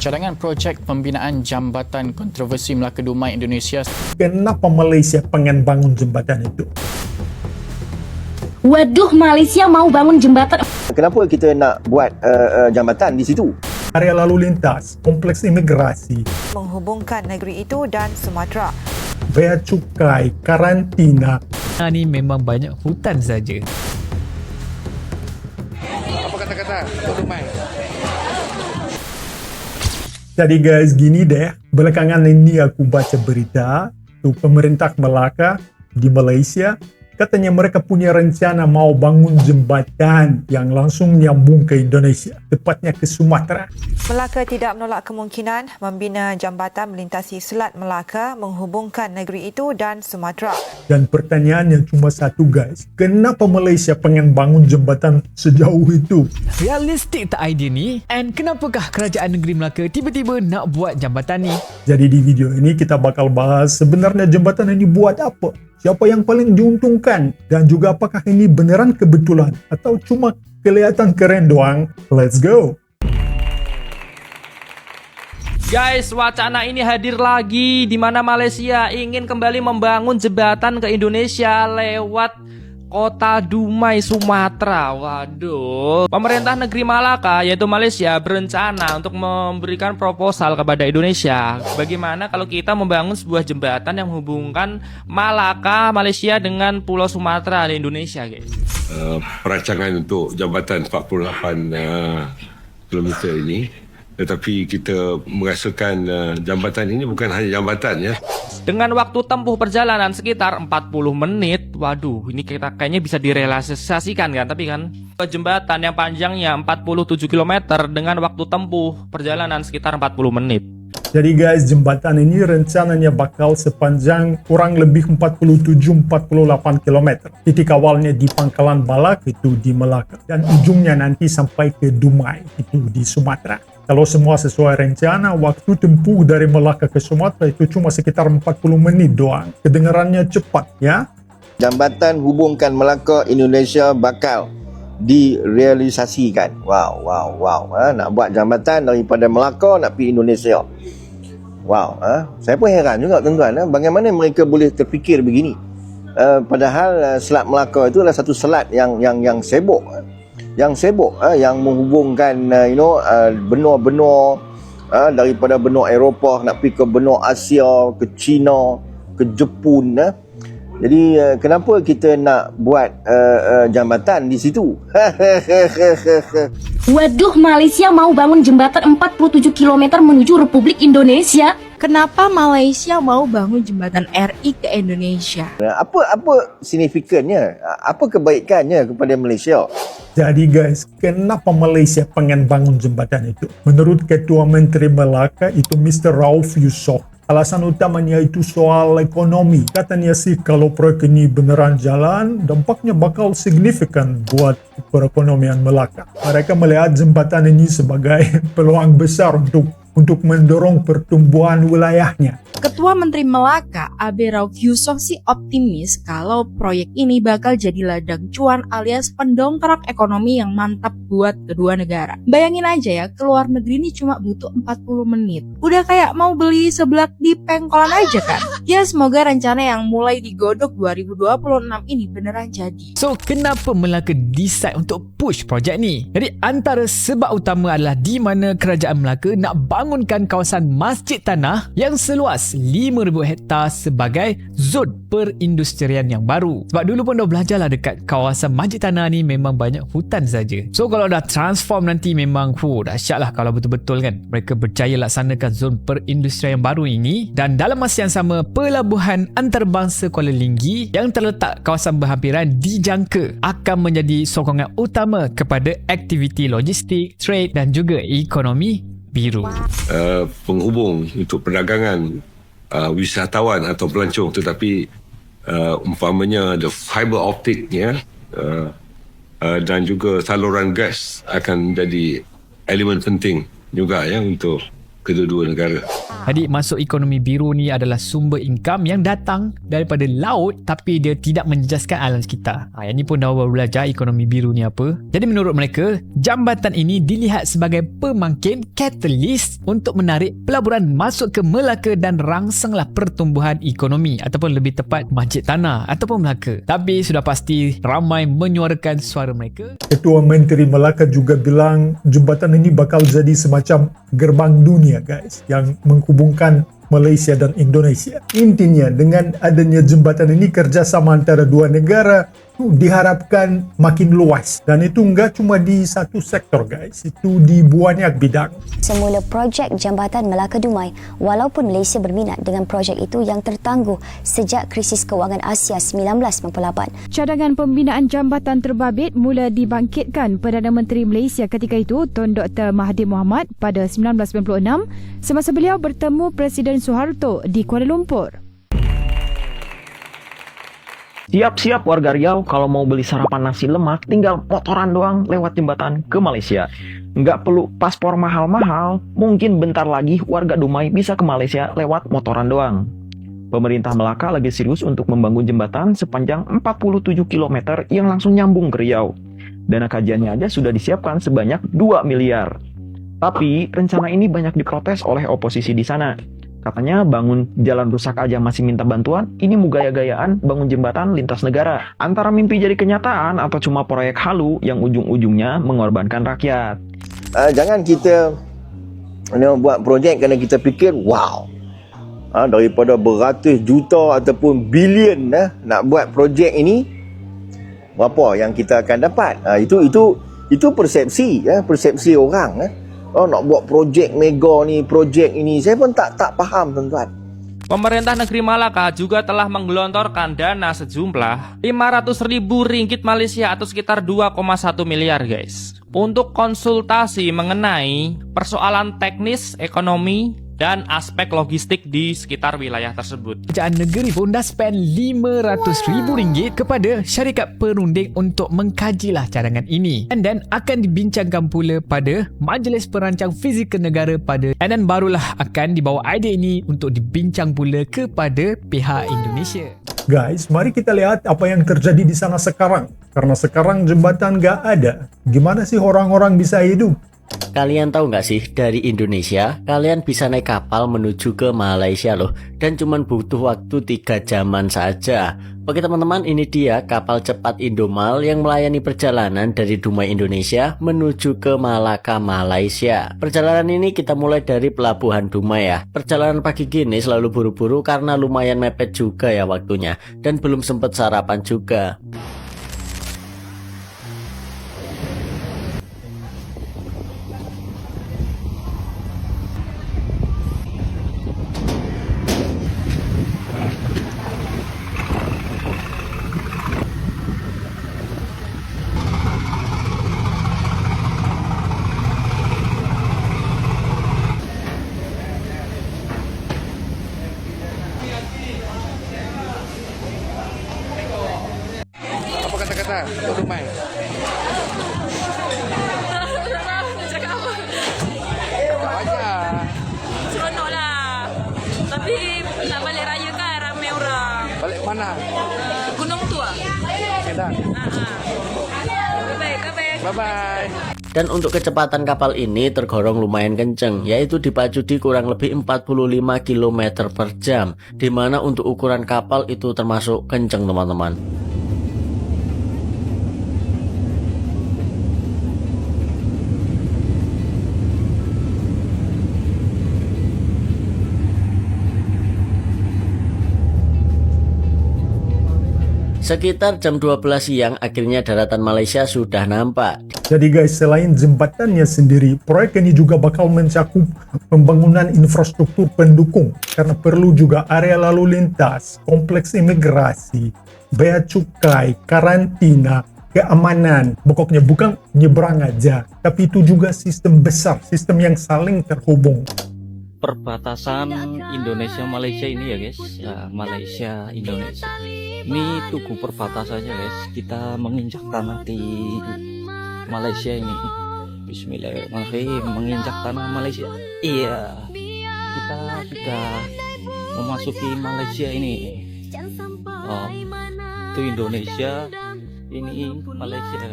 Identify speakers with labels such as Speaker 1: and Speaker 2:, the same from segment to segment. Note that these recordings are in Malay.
Speaker 1: Cadangan projek pembinaan jambatan kontroversi Melaka Dumai Indonesia.
Speaker 2: Kenapa Malaysia pengen bangun jembatan itu?
Speaker 3: Waduh, Malaysia mau bangun jembatan.
Speaker 4: Kenapa kita nak buat jambatan di situ?
Speaker 2: Area lalu lintas, kompleks imigrasi,
Speaker 5: menghubungkan negeri itu dan Sumatera.
Speaker 2: bea cukai, karantina.
Speaker 6: Ni memang banyak hutan saja.
Speaker 7: Apa kata-kata Tok Dumai?
Speaker 2: Jadi guys, gini deh, belakangan ini aku baca berita tuh pemerintah Melaka di Malaysia katanya mereka punya rencana mau bangun jembatan yang langsung nyambung ke Indonesia, tepatnya ke Sumatera.
Speaker 5: Melaka tidak menolak kemungkinan membina jambatan melintasi Selat Melaka menghubungkan negeri itu dan Sumatera.
Speaker 2: Dan pertanyaannya cuma satu guys, kenapa Malaysia pengen bangun jembatan sejauh itu?
Speaker 6: Realistik tak idea ni? And kenapakah kerajaan negeri Melaka tiba-tiba nak buat jambatan ni?
Speaker 2: Jadi di video ini kita bakal bahas sebenarnya jembatan ini buat apa? Siapa yang paling diuntungkan? Dan juga apakah ini beneran kebetulan? Atau cuma kelihatan keren doang? Let's go!
Speaker 8: Guys, wacana ini hadir lagi di mana Malaysia ingin kembali membangun jembatan ke Indonesia lewat Kota Dumai, Sumatera. Waduh. Pemerintah negeri Malaka, yaitu Malaysia, berencana untuk memberikan proposal kepada Indonesia. Bagaimana kalau kita membangun sebuah jembatan yang menghubungkan Malaka, Malaysia dengan Pulau Sumatera di Indonesia, guys.
Speaker 9: Perancangan untuk jambatan 48 km ini. Tetapi kita merasakan jambatan ini bukan hanya jambatan ya.
Speaker 8: Dengan waktu tempuh perjalanan sekitar 40 menit. Waduh, ini kita kayaknya bisa direalisasikan kan. Tapi kan jembatan yang panjangnya 47 km dengan waktu tempuh perjalanan sekitar 40 menit.
Speaker 2: Jadi guys, jembatan ini rencananya bakal sepanjang kurang lebih 47-48 km. Titik awalnya di Pangkalan Balak, itu di Melaka. Dan ujungnya nanti sampai ke Dumai, itu di Sumatera. Kalau semua sesuai rencana, waktu tempuh dari Melaka ke Sumatera itu cuma sekitar 40 menit doang. Kedengarannya cepat ya.
Speaker 4: Jambatan hubungkan Melaka, Indonesia bakal direalisasikan. Wow. Nak buat jambatan daripada Melaka nak pergi Indonesia. Wow. Saya pun heran juga tuan-tuan. Bagaimana mereka boleh terfikir begini. Padahal Selat Melaka itu adalah satu selat yang sibuk. Yang menghubungkan benua-benua daripada benua Eropah nak pergi ke benua Asia, ke China, ke Jepun. Jadi kenapa kita nak buat jambatan di situ?
Speaker 3: Waduh, Malaysia mau bangun jembatan 47 km menuju Republik Indonesia.
Speaker 10: Kenapa Malaysia mau bangun jembatan RI ke Indonesia?
Speaker 4: Apa signifikannya? Apa kebaikannya kepada Malaysia?
Speaker 2: Jadi guys, kenapa Malaysia pengen bangun jembatan itu? Menurut Ketua Menteri Melaka itu Mr. Rauf Yusof, alasan utamanya itu soal ekonomi. Katanya sih kalau proyek ini beneran jalan, dampaknya bakal signifikan buat perekonomian Melaka. Mereka melihat jembatan ini sebagai peluang besar untuk mendorong pertumbuhan wilayahnya.
Speaker 10: Ketua Menteri Melaka, Abe Rauf Yusof sih optimis kalau proyek ini bakal jadi ladang cuan alias pendongkrak ekonomi yang mantap buat kedua negara. Bayangin aja ya, ke luar negeri ini cuma butuh 40 menit. Udah kayak mau beli seblak di pengkolan aja kan? Ya semoga rencana yang mulai digodok 2026 ini beneran jadi.
Speaker 6: So, kenapa Melaka decide untuk push projek ni? Jadi, antara sebab utama adalah di mana kerajaan Melaka nak bangunkan kawasan masjid tanah yang seluas 5,000 hektar sebagai zon perindustrian yang baru. Sebab dulu pun dah belajar lah dekat kawasan masjid tanah ni memang banyak hutan saja. So kalau dah transform nanti memang dahsyat lah kalau betul-betul kan mereka berjaya laksanakan zon perindustrian yang baru ini. Dan dalam masa yang sama, pelabuhan antarabangsa Kuala Linggi yang terletak kawasan berhampiran dijangka akan menjadi sokongan utama kepada aktiviti logistik, trade dan juga ekonomi biru.
Speaker 9: Penghubung untuk perdagangan wisatawan atau pelancong, tetapi umpamanya the fiber optiknya dan juga saluran gas akan jadi elemen penting juga ya untuk kedua-dua negara.
Speaker 6: Jadi masuk ekonomi biru ni adalah sumber income yang datang daripada laut tapi dia tidak menjejaskan alam sekitar. Yang ni pun dah baru belajar ekonomi biru ni apa. Jadi menurut mereka, jambatan ini dilihat sebagai pemangkin catalyst untuk menarik pelaburan masuk ke Melaka dan rangsanglah pertumbuhan ekonomi ataupun lebih tepat Masjid Tanah ataupun Melaka. Tapi sudah pasti ramai menyuarakan suara mereka.
Speaker 2: Ketua Menteri Melaka juga bilang jembatan ini bakal jadi semacam gerbang dunia guys yang menghubungkan Malaysia dan Indonesia. Intinya dengan adanya jembatan ini kerjasama antara dua negara diharapkan makin luas dan itu enggak cuma di satu sektor guys, itu di banyak bidang.
Speaker 11: Semula projek Jambatan Melaka Dumai walaupun Malaysia berminat dengan projek itu yang tertangguh sejak krisis kewangan Asia 1998.
Speaker 12: Cadangan pembinaan jambatan terbabit mula dibangkitkan Perdana Menteri Malaysia ketika itu Tun Dr. Mahathir Mohamad pada 1996 semasa beliau bertemu Presiden Suharto di Kuala Lumpur.
Speaker 13: Siap-siap warga Riau, kalau mau beli sarapan nasi lemak, tinggal motoran doang lewat jembatan ke Malaysia. Nggak perlu paspor mahal-mahal, mungkin bentar lagi warga Dumai bisa ke Malaysia lewat motoran doang. Pemerintah Melaka lagi serius untuk membangun jembatan sepanjang 47 km yang langsung nyambung ke Riau. Dana kajiannya aja sudah disiapkan sebanyak 2 miliar. Tapi rencana ini banyak diprotes oleh oposisi di sana. Katanya bangun jalan rusak aja masih minta bantuan, ini mau gaya-gayaan bangun jembatan lintas negara. Antara mimpi jadi kenyataan atau cuma proyek halu yang ujung-ujungnya mengorbankan rakyat.
Speaker 4: Jangan kita buat projek kerana kita fikir, wow, daripada beratus juta ataupun bilion nak buat projek ini, berapa yang kita akan dapat. Itu persepsi, persepsi orang. Nak buat projek mega ni, projek ini, saya pun tak faham tuan-tuan.
Speaker 8: Pemerintah negeri Malaka juga telah menggelontorkan dana sejumlah 500.000 ringgit Malaysia atau sekitar 2,1 miliar guys untuk konsultasi mengenai persoalan teknis, ekonomi, dan aspek logistik di sekitar wilayah tersebut.
Speaker 6: Kerajaan negeri pun dah spend RM500,000 kepada syarikat perunding untuk mengkajilah cadangan ini. Dan akan dibincangkan pula pada Majlis Perancang Fizikal Negara dan barulah akan dibawa idea ini untuk dibincang pula kepada pihak Indonesia.
Speaker 2: Guys, mari kita lihat apa yang terjadi di sana sekarang. Karena sekarang jembatan gak ada. Gimana sih orang-orang bisa hidup?
Speaker 14: Kalian tahu nggak sih, dari Indonesia kalian bisa naik kapal menuju ke Malaysia loh, dan cuman butuh waktu 3 jaman saja. Oke teman-teman, ini dia kapal cepat Indomal yang melayani perjalanan dari Dumai Indonesia menuju ke Malaka Malaysia. Perjalanan ini kita mulai dari pelabuhan Dumai ya. Perjalanan pagi gini selalu buru-buru karena lumayan mepet juga ya waktunya, dan belum sempat sarapan juga.
Speaker 7: Apa kata-kata untuk Dumai?
Speaker 15: Cakap apa?
Speaker 7: Cakap aja.
Speaker 15: Seronok lah. Tapi nak balik raya kan ramai orang.
Speaker 7: Balik mana?
Speaker 15: Gunung Tua.
Speaker 7: Kedah.
Speaker 15: Bye-bye.
Speaker 7: Bye-bye.
Speaker 14: Dan untuk kecepatan kapal ini tergolong lumayan kenceng, yaitu dipacu di kurang lebih 45 km per jam, dimana untuk ukuran kapal itu termasuk kenceng teman-teman. Sekitar jam 12 siang akhirnya daratan Malaysia sudah nampak.
Speaker 2: Jadi guys, selain jembatannya sendiri, proyek ini juga bakal mencakup pembangunan infrastruktur pendukung karena perlu juga area lalu lintas, kompleks imigrasi, bea cukai, karantina, keamanan. Pokoknya bukan nyebrang aja, tapi itu juga sistem besar, sistem yang saling terhubung.
Speaker 16: Perbatasan Indonesia-Malaysia ini ya guys, ya, Malaysia-Indonesia ini tugu perbatasannya guys. Kita menginjak tanah di Malaysia ini. Bismillahirrahmanirrahim, menginjak tanah Malaysia. Iya. kita sudah memasuki Malaysia ini. Oh, itu Indonesia, ini Malaysia.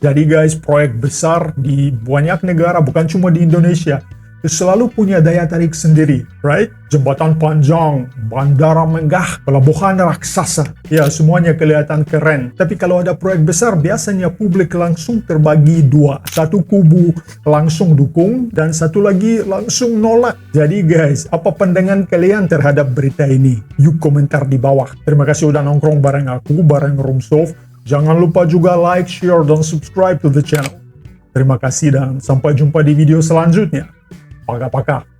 Speaker 2: Jadi guys, proyek besar di banyak negara, bukan cuma di Indonesia, selalu punya daya tarik sendiri, right? Jembatan panjang, bandara megah, pelabuhan raksasa. Ya, semuanya kelihatan keren. Tapi kalau ada proyek besar, biasanya publik langsung terbagi dua. Satu kubu langsung dukung, dan satu lagi langsung nolak. Jadi guys, apa pandangan kalian terhadap berita ini? Yuk komentar di bawah. Terima kasih udah nongkrong bareng aku, bareng Roomsolve. Jangan lupa juga like, share, dan subscribe to the channel. Terima kasih dan sampai jumpa di video selanjutnya. Pakai-pakai.